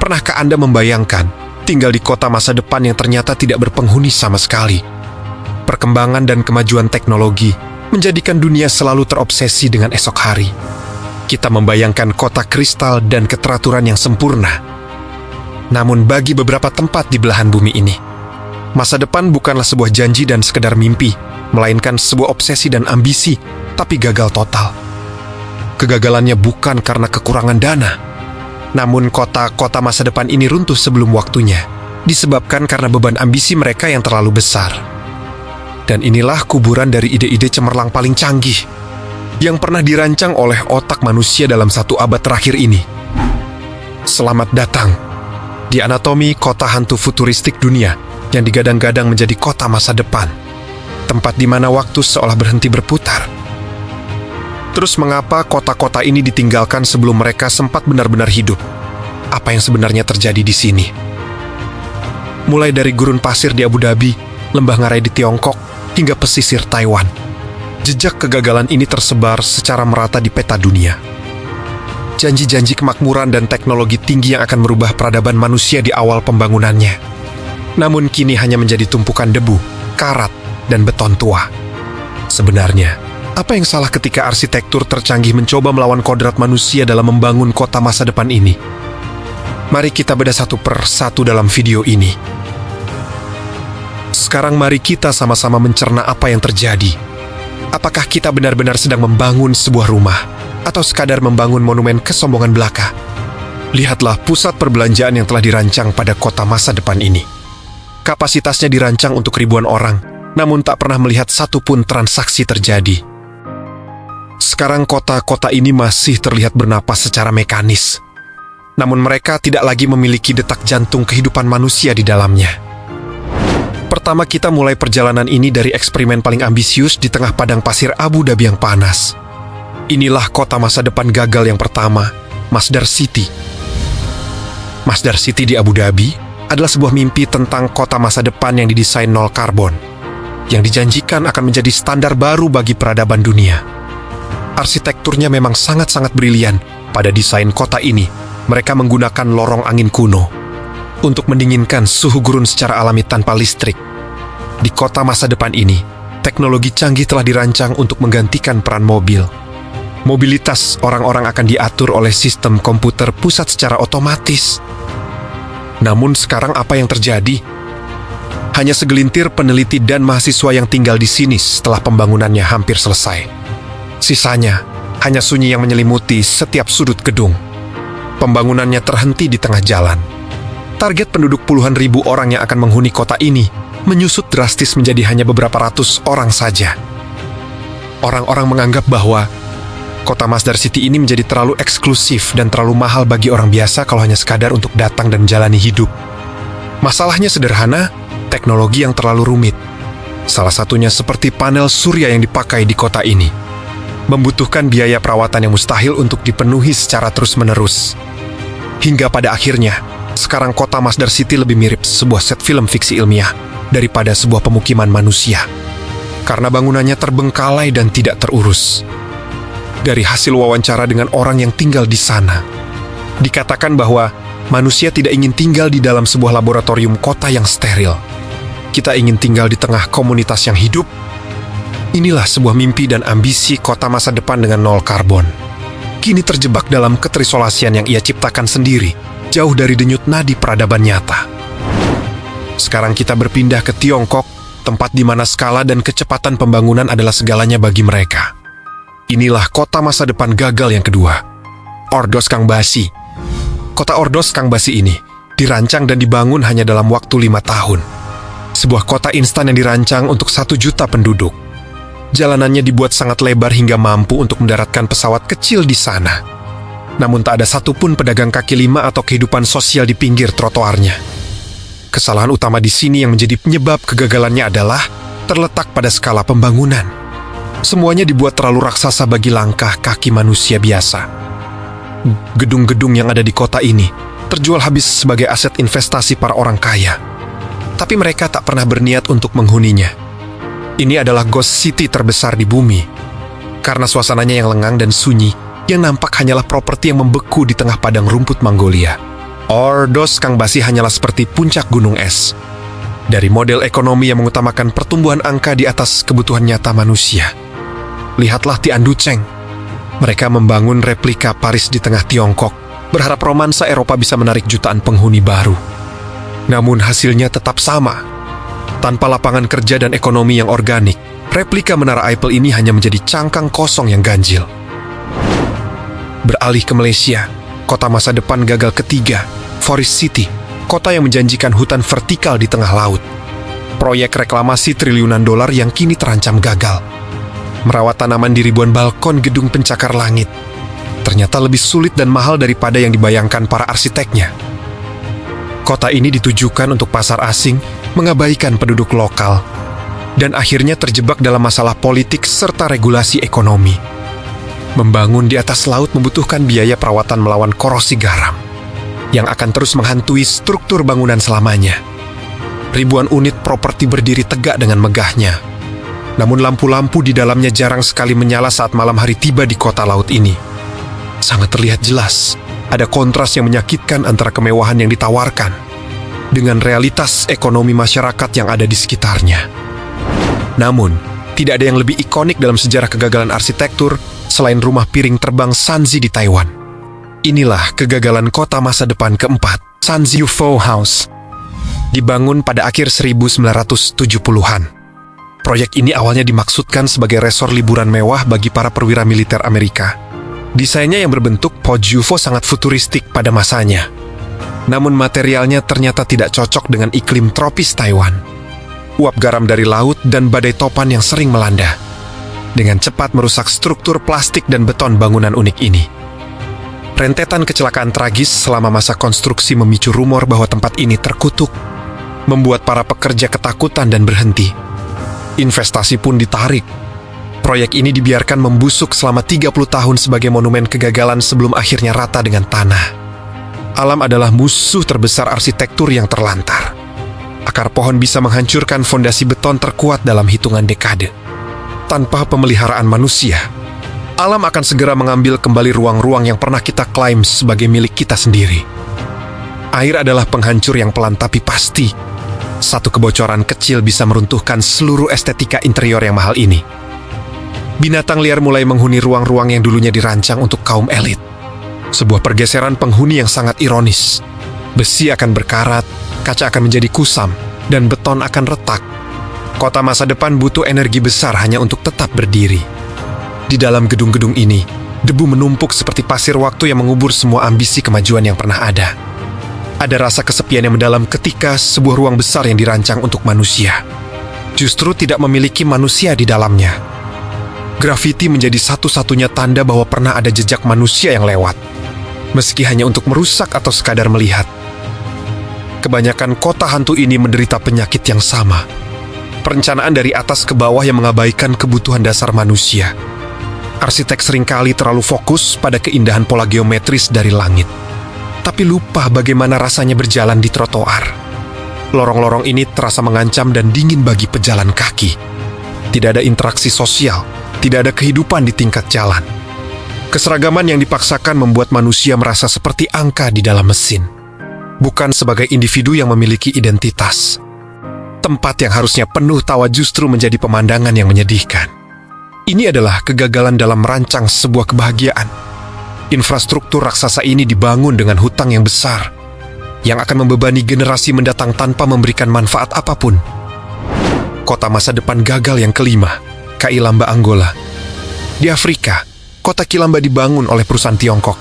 Pernahkah Anda membayangkan tinggal di kota masa depan yang ternyata tidak berpenghuni sama sekali? Perkembangan dan kemajuan teknologi menjadikan dunia selalu terobsesi dengan esok hari. Kita membayangkan kota kristal dan keteraturan yang sempurna. Namun bagi beberapa tempat di belahan bumi ini, masa depan bukanlah sebuah janji dan sekedar mimpi, melainkan sebuah obsesi dan ambisi, tapi gagal total. Kegagalannya bukan karena kekurangan dana, namun kota-kota masa depan ini runtuh sebelum waktunya, disebabkan karena beban ambisi mereka yang terlalu besar. Dan inilah kuburan dari ide-ide cemerlang paling canggih yang pernah dirancang oleh otak manusia dalam 1 abad terakhir ini. Selamat datang di anatomi kota hantu futuristik dunia yang digadang-gadang menjadi kota masa depan, tempat di mana waktu seolah berhenti berputar. Terus mengapa kota-kota ini ditinggalkan sebelum mereka sempat benar-benar hidup? Apa yang sebenarnya terjadi di sini? Mulai dari gurun pasir di Abu Dhabi, lembah ngarai di Tiongkok, hingga pesisir Taiwan, jejak kegagalan ini tersebar secara merata di peta dunia. Janji-janji kemakmuran dan teknologi tinggi yang akan merubah peradaban manusia di awal pembangunannya, namun kini hanya menjadi tumpukan debu, karat, dan beton tua. Sebenarnya, apa yang salah ketika arsitektur tercanggih mencoba melawan kodrat manusia dalam membangun kota masa depan ini? Mari kita bedah satu per satu dalam video ini. Sekarang mari kita sama-sama mencerna apa yang terjadi. Apakah kita benar-benar sedang membangun sebuah rumah, atau sekadar membangun monumen kesombongan belaka? Lihatlah pusat perbelanjaan yang telah dirancang pada kota masa depan ini. Kapasitasnya dirancang untuk ribuan orang, namun tak pernah melihat satupun transaksi terjadi. Sekarang kota-kota ini masih terlihat bernapas secara mekanis, namun mereka tidak lagi memiliki detak jantung kehidupan manusia di dalamnya. Pertama, kita mulai perjalanan ini dari eksperimen paling ambisius di tengah padang pasir Abu Dhabi yang panas. Inilah kota masa depan gagal yang pertama, Masdar City. Masdar City di Abu Dhabi adalah sebuah mimpi tentang kota masa depan yang didesain nol karbon, yang dijanjikan akan menjadi standar baru bagi peradaban dunia. Arsitekturnya memang sangat-sangat brilian. Pada desain kota ini, mereka menggunakan lorong angin kuno untuk mendinginkan suhu gurun secara alami tanpa listrik. Di kota masa depan ini, teknologi canggih telah dirancang untuk menggantikan peran mobil. Mobilitas orang-orang akan diatur oleh sistem komputer pusat secara otomatis. Namun sekarang apa yang terjadi? Hanya segelintir peneliti dan mahasiswa yang tinggal di sini setelah pembangunannya hampir selesai. Sisanya, hanya sunyi yang menyelimuti setiap sudut gedung. Pembangunannya terhenti di tengah jalan. Target penduduk puluhan ribu orang yang akan menghuni kota ini menyusut drastis menjadi hanya beberapa ratus orang saja. Orang-orang menganggap bahwa kota Masdar City ini menjadi terlalu eksklusif dan terlalu mahal bagi orang biasa kalau hanya sekadar untuk datang dan menjalani hidup. Masalahnya sederhana, teknologi yang terlalu rumit. Salah satunya seperti panel surya yang dipakai di kota ini, membutuhkan biaya perawatan yang mustahil untuk dipenuhi secara terus-menerus. Hingga pada akhirnya, sekarang kota Masdar City lebih mirip sebuah set film fiksi ilmiah daripada sebuah pemukiman manusia, karena bangunannya terbengkalai dan tidak terurus. Dari hasil wawancara dengan orang yang tinggal di sana, dikatakan bahwa manusia tidak ingin tinggal di dalam sebuah laboratorium kota yang steril. Kita ingin tinggal di tengah komunitas yang hidup. Inilah sebuah mimpi dan ambisi kota masa depan dengan nol karbon. Kini terjebak dalam keterisolasian yang ia ciptakan sendiri, jauh dari denyut nadi peradaban nyata. Sekarang kita berpindah ke Tiongkok, tempat di mana skala dan kecepatan pembangunan adalah segalanya bagi mereka. Inilah kota masa depan gagal yang kedua, Ordos Kangbasi. Kota Ordos Kangbasi ini dirancang dan dibangun hanya dalam waktu 5 tahun. Sebuah kota instan yang dirancang untuk 1 juta penduduk. Jalanannya dibuat sangat lebar hingga mampu untuk mendaratkan pesawat kecil di sana. Namun tak ada satupun pedagang kaki lima atau kehidupan sosial di pinggir trotoarnya. Kesalahan utama di sini yang menjadi penyebab kegagalannya adalah terletak pada skala pembangunan. Semuanya dibuat terlalu raksasa bagi langkah kaki manusia biasa. Gedung-gedung yang ada di kota ini terjual habis sebagai aset investasi para orang kaya. Tapi mereka tak pernah berniat untuk menghuninya. Ini adalah ghost city terbesar di bumi. Karena suasananya yang lengang dan sunyi, yang nampak hanyalah properti yang membeku di tengah padang rumput Mongolia. Ordos kang basi hanyalah seperti puncak gunung es. Dari model ekonomi yang mengutamakan pertumbuhan angka di atas kebutuhan nyata manusia. Lihatlah Tian Ducheng. Mereka membangun replika Paris di tengah Tiongkok, berharap romansa Eropa bisa menarik jutaan penghuni baru. Namun hasilnya tetap sama. Tanpa lapangan kerja dan ekonomi yang organik, replika Menara Eiffel ini hanya menjadi cangkang kosong yang ganjil. Beralih ke Malaysia, kota masa depan gagal ketiga, Forest City, kota yang menjanjikan hutan vertikal di tengah laut. Proyek reklamasi triliunan dolar yang kini terancam gagal. Merawat tanaman di ribuan balkon gedung pencakar langit ternyata lebih sulit dan mahal daripada yang dibayangkan para arsiteknya. Kota ini ditujukan untuk pasar asing, mengabaikan penduduk lokal, dan akhirnya terjebak dalam masalah politik serta regulasi ekonomi. Membangun di atas laut membutuhkan biaya perawatan melawan korosi garam yang akan terus menghantui struktur bangunan selamanya. Ribuan unit properti berdiri tegak dengan megahnya. Namun lampu-lampu di dalamnya jarang sekali menyala saat malam hari tiba di kota laut ini. Sangat terlihat jelas, ada kontras yang menyakitkan antara kemewahan yang ditawarkan dengan realitas ekonomi masyarakat yang ada di sekitarnya. Namun, tidak ada yang lebih ikonik dalam sejarah kegagalan arsitektur selain rumah piring terbang Shanxi di Taiwan. Inilah kegagalan kota masa depan keempat, Shanxi UFO House. Dibangun pada akhir 1970-an. Proyek ini awalnya dimaksudkan sebagai resor liburan mewah bagi para perwira militer Amerika. Desainnya yang berbentuk poj UFO sangat futuristik pada masanya. Namun materialnya ternyata tidak cocok dengan iklim tropis Taiwan. Uap garam dari laut dan badai topan yang sering melanda dengan cepat merusak struktur plastik dan beton bangunan unik ini. Rentetan kecelakaan tragis selama masa konstruksi memicu rumor bahwa tempat ini terkutuk, membuat para pekerja ketakutan dan berhenti. Investasi pun ditarik. Proyek ini dibiarkan membusuk selama 30 tahun sebagai monumen kegagalan sebelum akhirnya rata dengan tanah. Alam adalah musuh terbesar arsitektur yang terlantar. Akar pohon bisa menghancurkan fondasi beton terkuat dalam hitungan dekade. Tanpa pemeliharaan manusia, alam akan segera mengambil kembali ruang-ruang yang pernah kita klaim sebagai milik kita sendiri. Air adalah penghancur yang pelan tapi pasti. Satu kebocoran kecil bisa meruntuhkan seluruh estetika interior yang mahal ini. Binatang liar mulai menghuni ruang-ruang yang dulunya dirancang untuk kaum elit. Sebuah pergeseran penghuni yang sangat ironis. Besi akan berkarat, kaca akan menjadi kusam, dan beton akan retak. Kota masa depan butuh energi besar hanya untuk tetap berdiri. Di dalam gedung-gedung ini, debu menumpuk seperti pasir waktu yang mengubur semua ambisi kemajuan yang pernah ada. Ada rasa kesepian yang mendalam ketika sebuah ruang besar yang dirancang untuk manusia justru tidak memiliki manusia di dalamnya. Grafiti menjadi satu-satunya tanda bahwa pernah ada jejak manusia yang lewat, meski hanya untuk merusak atau sekadar melihat. Kebanyakan kota hantu ini menderita penyakit yang sama. Perencanaan dari atas ke bawah yang mengabaikan kebutuhan dasar manusia. Arsitek seringkali terlalu fokus pada keindahan pola geometris dari langit, tapi lupa bagaimana rasanya berjalan di trotoar. Lorong-lorong ini terasa mengancam dan dingin bagi pejalan kaki. Tidak ada interaksi sosial, tidak ada kehidupan di tingkat jalan. Keseragaman yang dipaksakan membuat manusia merasa seperti angka di dalam mesin, bukan sebagai individu yang memiliki identitas. Tempat yang harusnya penuh tawa justru menjadi pemandangan yang menyedihkan. Ini adalah kegagalan dalam merancang sebuah kebahagiaan. Infrastruktur raksasa ini dibangun dengan hutang yang besar, yang akan membebani generasi mendatang tanpa memberikan manfaat apapun. Kota masa depan gagal yang kelima, Kailamba, Angola. Di Afrika, kota Kilamba dibangun oleh perusahaan Tiongkok.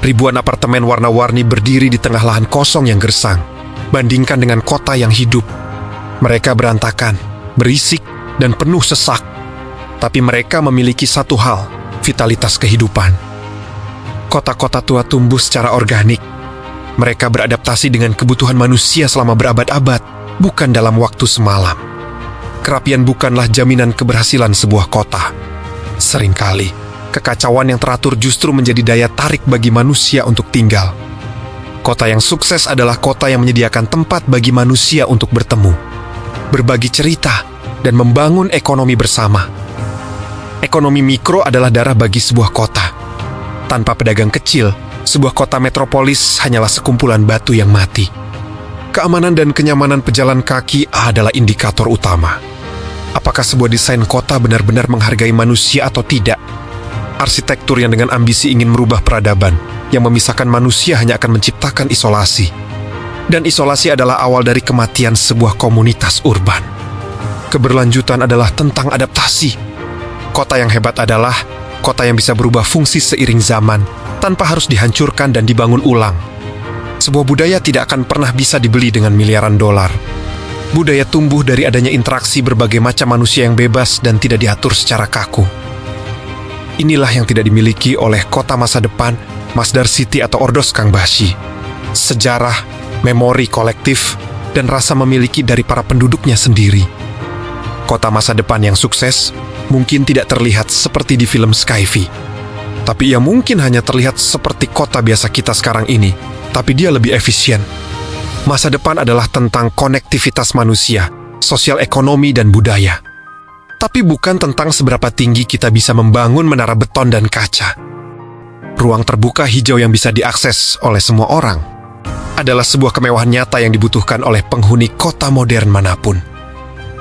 Ribuan apartemen warna-warni berdiri di tengah lahan kosong yang gersang. Bandingkan dengan kota yang hidup. Mereka berantakan, berisik, dan penuh sesak. Tapi mereka memiliki satu hal, vitalitas kehidupan. Kota-kota tua tumbuh secara organik. Mereka beradaptasi dengan kebutuhan manusia selama berabad-abad, bukan dalam waktu semalam. Kerapian bukanlah jaminan keberhasilan sebuah kota. Seringkali, kekacauan yang teratur justru menjadi daya tarik bagi manusia untuk tinggal. Kota yang sukses adalah kota yang menyediakan tempat bagi manusia untuk bertemu, berbagi cerita, dan membangun ekonomi bersama. Ekonomi mikro adalah darah bagi sebuah kota. Tanpa pedagang kecil, Sebuah kota metropolis hanyalah sekumpulan batu yang mati. Keamanan dan kenyamanan pejalan kaki adalah indikator utama. Apakah sebuah desain kota benar-benar menghargai manusia atau tidak? Arsitektur yang dengan ambisi ingin merubah peradaban, yang memisahkan manusia hanya akan menciptakan isolasi. Dan isolasi adalah awal dari kematian sebuah komunitas urban. Keberlanjutan adalah tentang adaptasi. Kota yang hebat adalah kota yang bisa berubah fungsi seiring zaman, tanpa harus dihancurkan dan dibangun ulang. Sebuah budaya tidak akan pernah bisa dibeli dengan miliaran dolar. Budaya tumbuh dari adanya interaksi berbagai macam manusia yang bebas dan tidak diatur secara kaku. Inilah yang tidak dimiliki oleh kota masa depan, Masdar City atau Ordos Kangbashi. Sejarah, memori kolektif, dan rasa memiliki dari para penduduknya sendiri. Kota masa depan yang sukses mungkin tidak terlihat seperti di film Skyfi. Tapi ia mungkin hanya terlihat seperti kota biasa kita sekarang ini, tapi dia lebih efisien. Masa depan adalah tentang konektivitas manusia, sosial ekonomi, dan budaya. Tapi bukan tentang seberapa tinggi kita bisa membangun menara beton dan kaca. Ruang terbuka hijau yang bisa diakses oleh semua orang adalah sebuah kemewahan nyata yang dibutuhkan oleh penghuni kota modern manapun.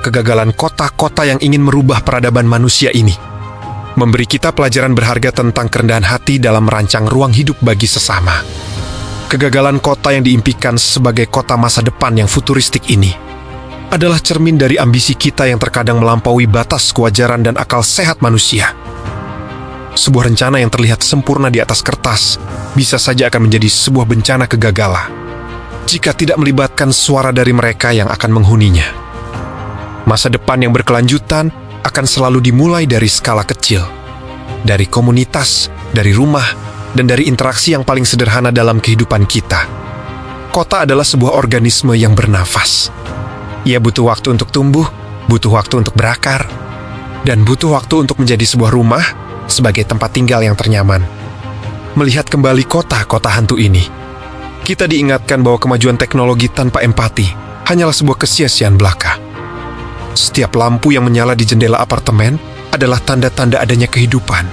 Kegagalan kota-kota yang ingin merubah peradaban manusia ini memberi kita pelajaran berharga tentang kerendahan hati dalam merancang ruang hidup bagi sesama. Kegagalan kota yang diimpikan sebagai kota masa depan yang futuristik ini adalah cermin dari ambisi kita yang terkadang melampaui batas kewajaran dan akal sehat manusia. Sebuah rencana yang terlihat sempurna di atas kertas bisa saja akan menjadi sebuah bencana kegagalan jika tidak melibatkan suara dari mereka yang akan menghuninya. Masa depan yang berkelanjutan akan selalu dimulai dari skala kecil, dari komunitas, dari rumah, dan dari interaksi yang paling sederhana dalam kehidupan kita. Kota adalah sebuah organisme yang bernafas. Ia butuh waktu untuk tumbuh, butuh waktu untuk berakar, dan butuh waktu untuk menjadi sebuah rumah sebagai tempat tinggal yang ternyaman. Melihat kembali kota-kota hantu ini, kita diingatkan bahwa kemajuan teknologi tanpa empati hanyalah sebuah kesia-siaan belaka. Setiap lampu yang menyala di jendela apartemen adalah tanda-tanda adanya kehidupan.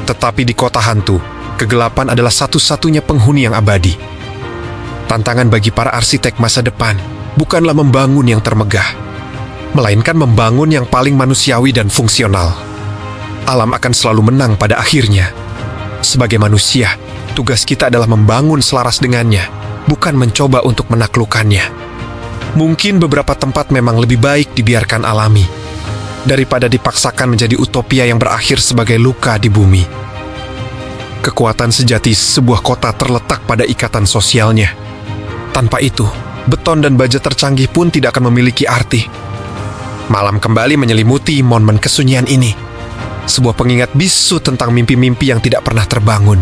Tetapi di kota hantu, kegelapan adalah satu-satunya penghuni yang abadi. Tantangan bagi para arsitek masa depan bukanlah membangun yang termegah, melainkan membangun yang paling manusiawi dan fungsional. Alam akan selalu menang pada akhirnya. Sebagai manusia, tugas kita adalah membangun selaras dengannya, bukan mencoba untuk menaklukkannya. Mungkin beberapa tempat memang lebih baik dibiarkan alami, daripada dipaksakan menjadi utopia yang berakhir sebagai luka di bumi. Kekuatan sejati sebuah kota terletak pada ikatan sosialnya. Tanpa itu, beton dan baja tercanggih pun tidak akan memiliki arti. Malam kembali menyelimuti monumen kesunyian ini. Sebuah pengingat bisu tentang mimpi-mimpi yang tidak pernah terbangun.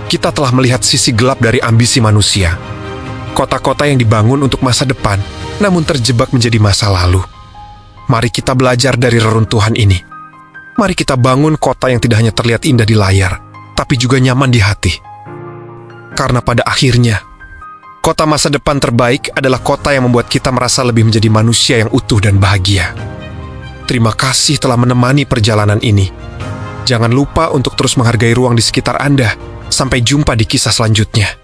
Kita telah melihat sisi gelap dari ambisi manusia. Kota-kota yang dibangun untuk masa depan, namun terjebak menjadi masa lalu. Mari kita belajar dari reruntuhan ini. Mari kita bangun kota yang tidak hanya terlihat indah di layar, tapi juga nyaman di hati. Karena pada akhirnya, kota masa depan terbaik adalah kota yang membuat kita merasa lebih menjadi manusia yang utuh dan bahagia. Terima kasih telah menemani perjalanan ini. Jangan lupa untuk terus menghargai ruang di sekitar Anda. Sampai jumpa di kisah selanjutnya.